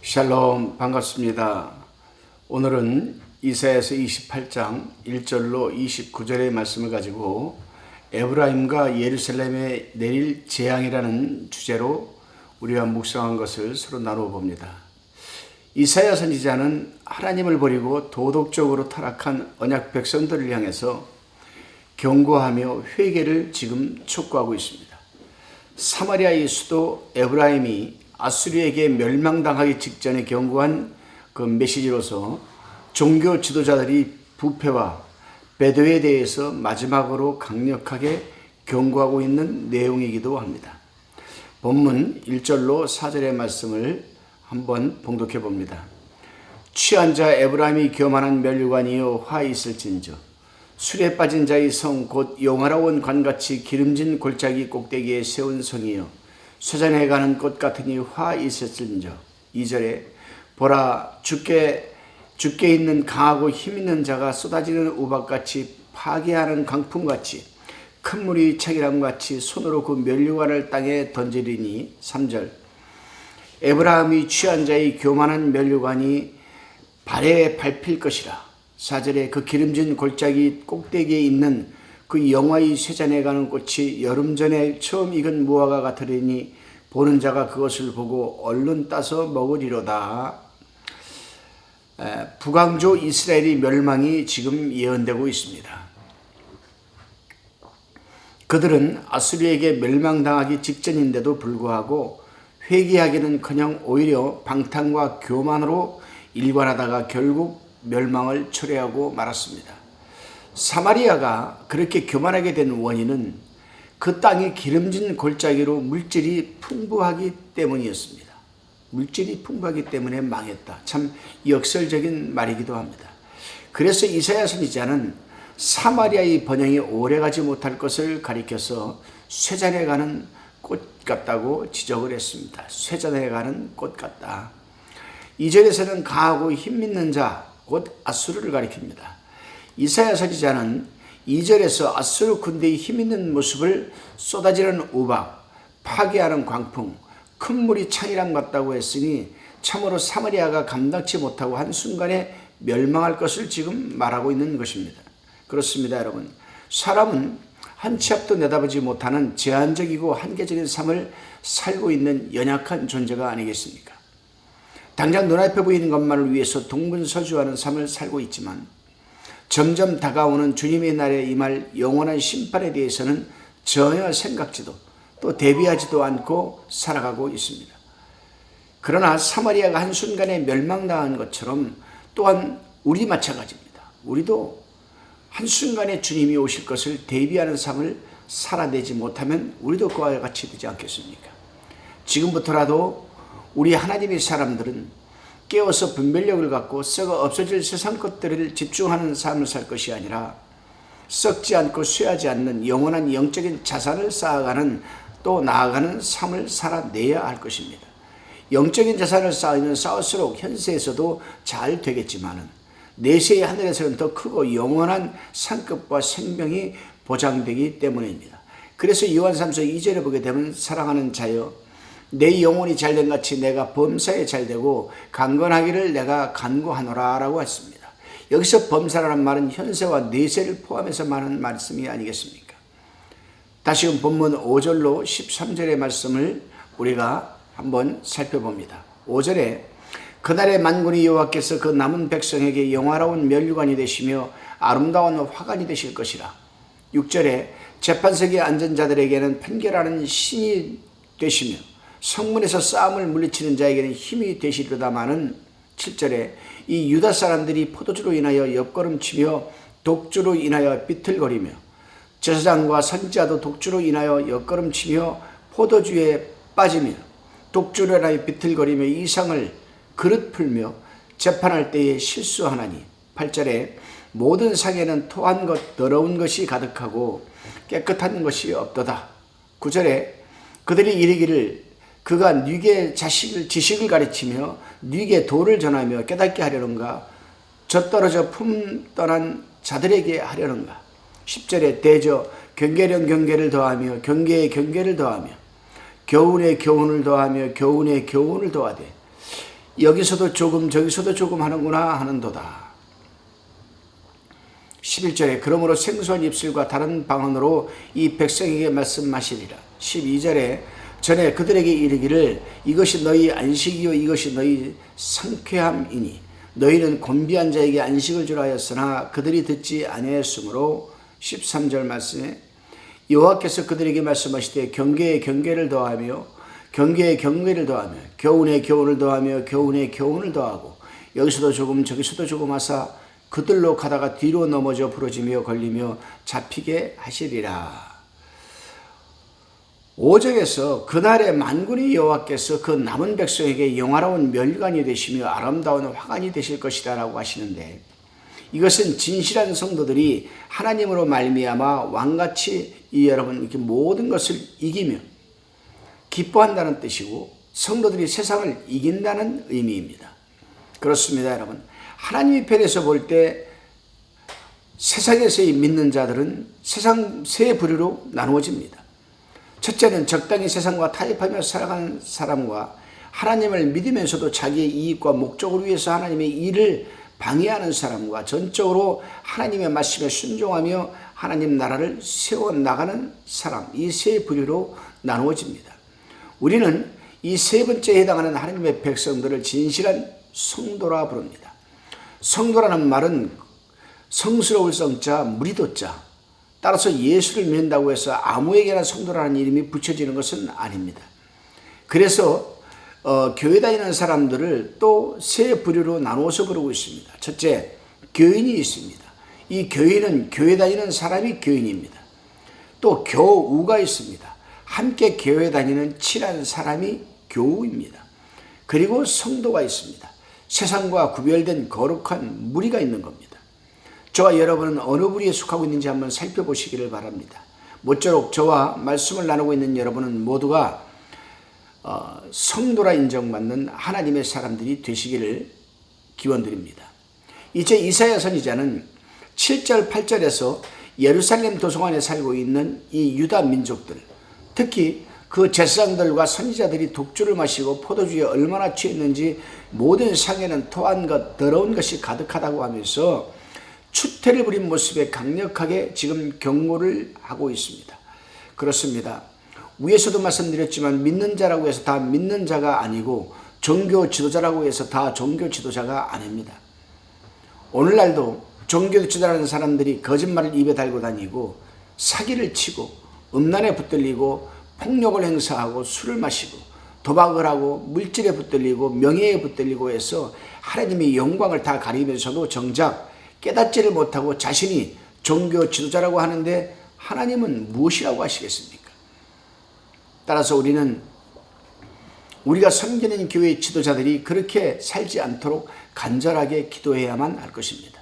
샬롬, 반갑습니다. 오늘은 이사야서 28장 1절로 29절의 말씀을 가지고 에브라임과 예루살렘에 내릴 재앙이라는 주제로 우리가 묵상한 것을 서로 나누어 봅니다. 이사야 선지자는 하나님을 버리고 도덕적으로 타락한 언약 백성들을 향해서 경고하며 회개를 지금 촉구하고 있습니다. 사마리아의 수도 에브라임이 아수르에게 멸망당하기 직전에 경고한 그 메시지로서 종교 지도자들이 부패와 배도에 대해서 마지막으로 강력하게 경고하고 있는 내용이기도 합니다. 본문 1절로 4절의 말씀을 한번 봉독해 봅니다. 취한 자 에브라임이 교만한 멸류관이요 화 있을진저 술에 빠진 자의 성 곧 용화로운 관같이 기름진 골짜기 꼭대기에 세운 성이요 쇠잔해 가는 꽃 같으니 화 있었을진저. 2절에 보라 죽게 있는 강하고 힘 있는 자가 쏟아지는 우박같이 파괴하는 강풍같이 큰 물이 차기람같이 손으로 그 멸류관을 땅에 던지리니. 3절 에브라임이 취한 자의 교만한 멸류관이 발에 밟힐 것이라. 4절에 그 기름진 골짜기 꼭대기에 있는 그 영화의 쇠잔해 가는 꽃이 여름 전에 처음 익은 무화과 같으리니 보는 자가 그것을 보고 얼른 따서 먹으리로다. 북왕조 이스라엘의 멸망이 지금 예언되고 있습니다. 그들은 아수르에게 멸망당하기 직전인데도 불구하고 회개하기는커녕 오히려 방탕과 교만으로 일관하다가 결국 멸망을 초래하고 말았습니다. 사마리아가 그렇게 교만하게 된 원인은 그 땅이 기름진 골짜기로 물질이 풍부하기 때문이었습니다. 물질이 풍부하기 때문에 망했다. 참 역설적인 말이기도 합니다. 그래서 이사야 선지자는 사마리아의 번영이 오래가지 못할 것을 가리켜서 쇠잔해 가는 꽃 같다고 지적을 했습니다. 쇠잔해 가는 꽃 같다. 2절에서는 강하고 힘 있는 자, 곧 아수르를 가리킵니다. 이사야 선지자는 2절에서 아수르 군대의 힘있는 모습을 쏟아지는 우박, 파괴하는 광풍, 큰 물이 창이랑 같다고 했으니 참으로 사마리아가 감당치 못하고 한순간에 멸망할 것을 지금 말하고 있는 것입니다. 그렇습니다, 여러분. 사람은 한 치 앞도 내다보지 못하는 제한적이고 한계적인 삶을 살고 있는 연약한 존재가 아니겠습니까? 당장 눈앞에 보이는 것만을 위해서 동분서주하는 삶을 살고 있지만 점점 다가오는 주님의 날에 임할 영원한 심판에 대해서는 전혀 생각지도 또 대비하지도 않고 살아가고 있습니다. 그러나 사마리아가 한순간에 멸망당한 것처럼 또한 우리 마찬가지입니다. 우리도 한순간에 주님이 오실 것을 대비하는 삶을 살아내지 못하면 우리도 그와 같이 되지 않겠습니까? 지금부터라도 우리 하나님의 사람들은 깨어서 분별력을 갖고 썩어 없어질 세상 것들을 집중하는 삶을 살 것이 아니라 썩지 않고 쇠하지 않는 영원한 영적인 자산을 쌓아가는 또 나아가는 삶을 살아내야 할 것입니다. 영적인 자산을 쌓으면 쌓을수록 현세에서도 잘 되겠지만은 내세의 하늘에서는 더 크고 영원한 상급과 생명이 보장되기 때문입니다. 그래서 요한 3서 2절에 보게 되면 사랑하는 자여 내 영혼이 잘된 같이 내가 범사에 잘되고 강건하기를 내가 간구하노라 라고 했습니다. 여기서 범사라는 말은 현세와 내세를 포함해서 말하는 말씀이 아니겠습니까? 다시금 본문 5절로 13절의 말씀을 우리가 한번 살펴봅니다. 5절에 그날의 만군의 여호와께서 그 남은 백성에게 영화로운 멸류관이 되시며 아름다운 화관이 되실 것이라. 6절에 재판석에 앉은 자들에게는 판결하는 신이 되시며 성문에서 싸움을 물리치는 자에게는 힘이 되시리로다마는 7절에 이 유다 사람들이 포도주로 인하여 옆걸음치며 독주로 인하여 비틀거리며 제사장과 선지자도 독주로 인하여 옆걸음치며 포도주에 빠지며 독주로 인하여 비틀거리며 이상을 그릇 풀며 재판할 때에 실수하나니. 8절에 모든 상에는 토한 것 더러운 것이 가득하고 깨끗한 것이 없도다. 9절에 그들이 이르기를 그가 뉘게 지식을 가르치며 뉘게 도를 전하며 깨닫게 하려는가 젖떨어져 품 떠난 자들에게 하려는가. 10절에 대저 경계령 경계를 더하며 경계에 경계를 더하며 교훈에 교훈을 더하며 교훈에 교훈을 더하되 여기서도 조금 저기서도 조금 하는구나 하는도다. 11절에 그러므로 생소한 입술과 다른 방언으로 이 백성에게 말씀하시리라. 12절에 전에 그들에게 이르기를 이것이 너희 안식이요 이것이 너희 상쾌함이니 너희는 곤비한 자에게 안식을 주라 하였으나 그들이 듣지 아니하였으므로 13절 말씀에 여호와께서 그들에게 말씀하시되 경계에 경계를 더하며 경계에 경계를 더하며 교훈에 교훈을 더하며 교훈에 교훈을 더하고 여기서도 조금 저기서도 조금 하사 그들로 가다가 뒤로 넘어져 부러지며 걸리며 잡히게 하시리라. 5절에서 그날의 만군의 여호와께서 그 남은 백성에게 영화로운 멸관이 되시며 아름다운 화관이 되실 것이다 라고 하시는데, 이것은 진실한 성도들이 하나님으로 말미암아 왕같이 여러분 이렇게 모든 것을 이기며 기뻐한다는 뜻이고, 성도들이 세상을 이긴다는 의미입니다. 그렇습니다, 여러분. 하나님의 편에서 볼 때 세상에서의 믿는 자들은 세상 세 부류로 나누어집니다. 첫째는 적당히 세상과 타협하며 살아가는 사람과 하나님을 믿으면서도 자기의 이익과 목적을 위해서 하나님의 일을 방해하는 사람과 전적으로 하나님의 말씀에 순종하며 하나님 나라를 세워나가는 사람, 이 세 부류로 나누어집니다. 우리는 이 세 번째에 해당하는 하나님의 백성들을 진실한 성도라 부릅니다. 성도라는 말은 성스러울 성자, 무리도자, 따라서 예수를 믿는다고 해서 아무에게나 성도라는 이름이 붙여지는 것은 아닙니다. 그래서 교회 다니는 사람들을 또 세 부류로 나누어서 부르고 있습니다. 첫째, 교인이 있습니다. 이 교인은 교회 다니는 사람이 교인입니다. 또 교우가 있습니다. 함께 교회 다니는 친한 사람이 교우입니다. 그리고 성도가 있습니다. 세상과 구별된 거룩한 무리가 있는 겁니다. 저와 여러분은 어느 부류에 속하고 있는지 한번 살펴보시기를 바랍니다. 모쪼록 저와 말씀을 나누고 있는 여러분은 모두가 성도라 인정받는 하나님의 사람들이 되시기를 기원드립니다. 이제 이사야 선지자는 7절 8절에서 예루살렘 도성안에 살고 있는 이 유다 민족들, 특히 그 제사장들과 선지자들이 독주를 마시고 포도주에 얼마나 취했는지 모든 상에는 토한 것, 더러운 것이 가득하다고 하면서 추태를 부린 모습에 강력하게 지금 경고를 하고 있습니다. 그렇습니다. 위에서도 말씀드렸지만 믿는 자라고 해서 다 믿는 자가 아니고 종교 지도자라고 해서 다 종교 지도자가 아닙니다. 오늘날도 종교 지도자라는 사람들이 거짓말을 입에 달고 다니고 사기를 치고 음란에 붙들리고 폭력을 행사하고 술을 마시고 도박을 하고 물질에 붙들리고 명예에 붙들리고 해서 하나님의 영광을 다 가리면서도 정작 깨닫지를 못하고 자신이 종교 지도자라고 하는데 하나님은 무엇이라고 하시겠습니까? 따라서 우리가 섬기는 교회 지도자들이 그렇게 살지 않도록 간절하게 기도해야만 할 것입니다.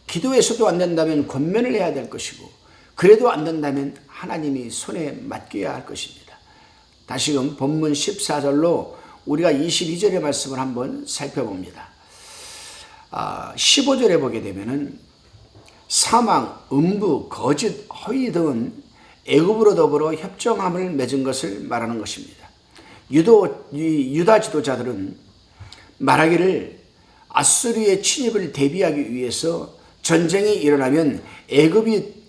기도해서도 안 된다면 권면을 해야 될 것이고, 그래도 안 된다면 하나님이 손에 맡겨야 할 것입니다. 다시금 본문 14절로 우리가 22절의 말씀을 한번 살펴봅니다. 15절에 보게 되면은 사망, 음부, 거짓, 허위 등은 애굽으로 더불어 협정함을 맺은 것을 말하는 것입니다. 유다 지도자들은 말하기를 아수르의 침입을 대비하기 위해서 전쟁이 일어나면 애굽이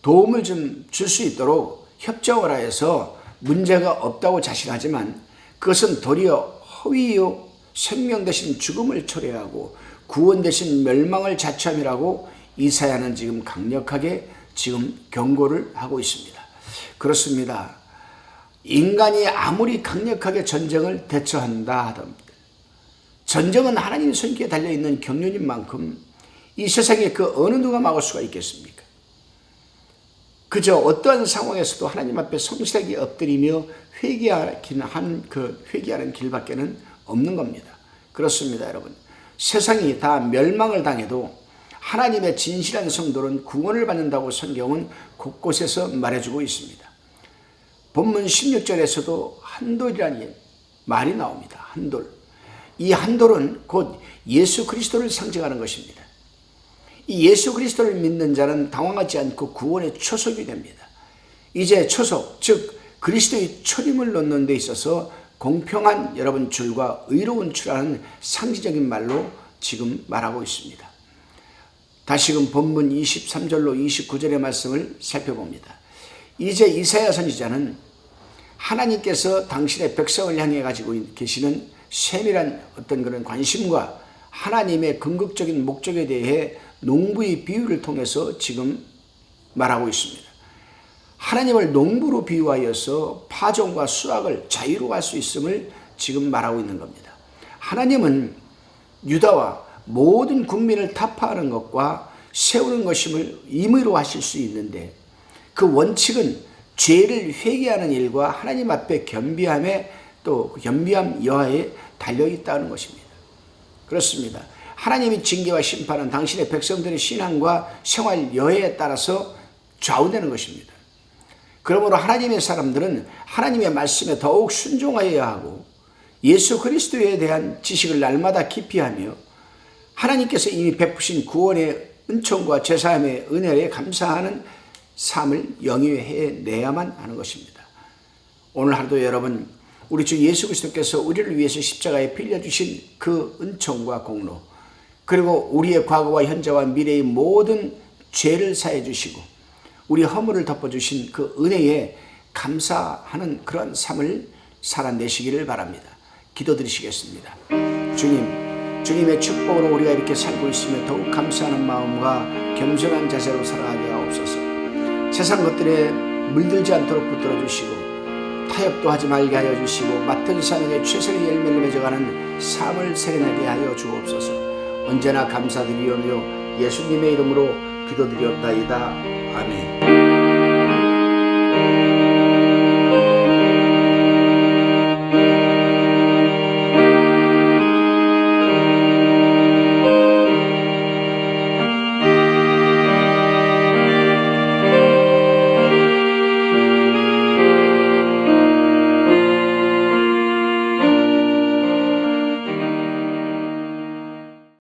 도움을 좀 줄 수 있도록 협정을 하여서 문제가 없다고 자신하지만 그것은 도리어 허위요 생명 대신 죽음을 초래하고 구원 대신 멸망을 자처함이라고 이사야는 지금 강력하게 지금 경고를 하고 있습니다. 그렇습니다. 인간이 아무리 강력하게 전쟁을 대처한다 하더라도 전쟁은 하나님 손길에 달려있는 경륜인 만큼 이 세상에 그 어느 누가 막을 수가 있겠습니까? 그저 어떠한 상황에서도 하나님 앞에 성실하게 엎드리며 회개하는 길밖에는 없는 겁니다. 그렇습니다, 여러분. 세상이 다 멸망을 당해도 하나님의 진실한 성도는 구원을 받는다고 성경은 곳곳에서 말해주고 있습니다. 본문 16절에서도 한돌이라는 말이 나옵니다. 한돌. 이 한돌은 곧 예수 그리스도를 상징하는 것입니다. 이 예수 그리스도를 믿는 자는 당황하지 않고 구원의 초석이 됩니다. 이제 초석, 즉 그리스도의 초림을 놓는 데 있어서 공평한 여러분 줄과 의로운 줄하는 상징적인 말로 지금 말하고 있습니다. 다시금 본문 23절로 29절의 말씀을 살펴봅니다. 이제 이사야 선지자는 하나님께서 당신의 백성을 향해 가지고 계시는 세밀한 어떤 그런 관심과 하나님의 궁극적인 목적에 대해 농부의 비유를 통해서 지금 말하고 있습니다. 하나님을 농부로 비유하여서 파종과 수확을 자유로 할 수 있음을 지금 말하고 있는 겁니다. 하나님은 유다와 모든 국민을 타파하는 것과 세우는 것임을 임의로 하실 수 있는데 그 원칙은 죄를 회개하는 일과 하나님 앞에 겸비함에 또 겸비함 여하에 달려있다는 것입니다. 그렇습니다. 하나님의 징계와 심판은 당신의 백성들의 신앙과 생활 여하에 따라서 좌우되는 것입니다. 그러므로 하나님의 사람들은 하나님의 말씀에 더욱 순종하여야 하고 예수 그리스도에 대한 지식을 날마다 깊이 하며 하나님께서 이미 베푸신 구원의 은총과 제사함의 은혜에 감사하는 삶을 영위해내야만 하는 것입니다. 오늘 하루도 여러분, 우리 주 예수 그리스도께서 우리를 위해서 십자가에 빌려주신 그 은총과 공로, 그리고 우리의 과거와 현재와 미래의 모든 죄를 사해 주시고 우리 허물을 덮어주신 그 은혜에 감사하는 그런 삶을 살아내시기를 바랍니다. 기도드리시겠습니다. 주님의 축복으로 우리가 이렇게 살고 있으며 더욱 감사하는 마음과 겸손한 자세로 살아가게 하옵소서. 세상 것들에 물들지 않도록 붙들어 주시고 타협도 하지 말게 하여 주시고 맡은 사명에 최선의 열매를 맺어가는 삶을 세련하게 하여 주옵소서. 언제나 감사드리오며 예수님의 이름으로 기도드리옵나이다. 아멘.